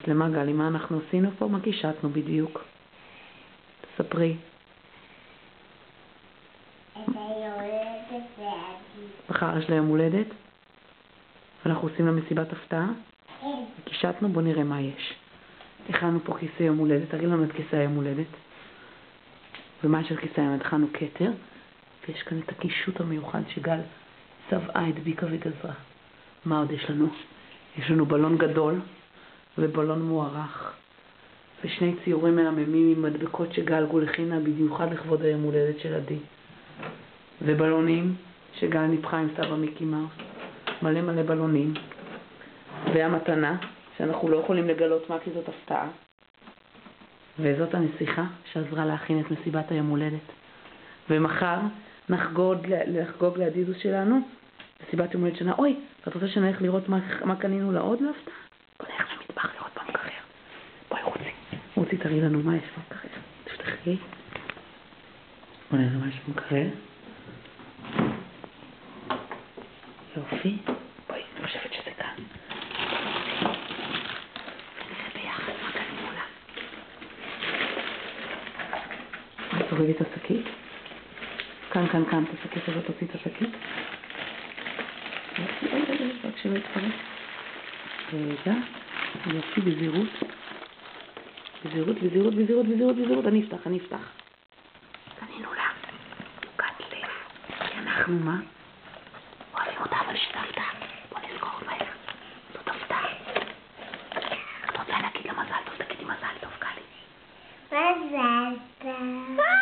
למה גלי, מה אנחנו עשינו פה? מה קישטנו בדיוק? תספרי. את היולדת ועדי. מחר יש לה יום הולדת? ואנחנו עושים לה מסיבת הפתעה? כן. קישטנו, בוא נראה מה יש. הכנו פה כיסא יום הולדת, תראי לנו את כיסא היום הולדת. ומה של כיסא היום? הכנו כתר, ויש כאן את הקישוט המיוחד שגל צבעה, הדביקה וגזרה. מה עוד יש לנו? יש לנו בלון גדול ובלון מוארך, ושני ציורים מרממים עם מדבקות שגל גול הכינה במיוחד לכבוד היום הולדת של עדי. ובלונים שגל ניפחה עם סבא מיקי מאוס. מלא מלא בלונים. והמתנה, שאנחנו לא יכולים לגלות מה כי זאת הפתעה. וזאת הנסיכה שעזרה להכין את מסיבת היום הולדת. ומחר נחגוג לעדידוס שלנו מסיבת יום הולדת שנה. אוי, את רוצה שנלך לראות מה קנינו לה עוד להפתעה? בוא נלך למטבח לראות במקרר. בואי רוצי תראי לנו מה יש במקרר. תפתחי. בוא נראה מה יש במקרר. יופי. בואי, אני חושבת שזה כאן. ונראה ביחד מה קנינו לה. תורידי את השקית. כאן, את השקית הזאת, תוציא את השקית. רק שלא יתפרק. רגע, יופי, בזהירות. בזהירות. אני אפתח. קנינו לה. עוגת לב. כי אנחנו מה? אוהבים אותה, אבל שזו הפתעה. בוא נזכור מהר. זאת הפתעה. את רוצה להגיד לה מזל טוב? תגידי מזל טוב, גלי. מזל טוב.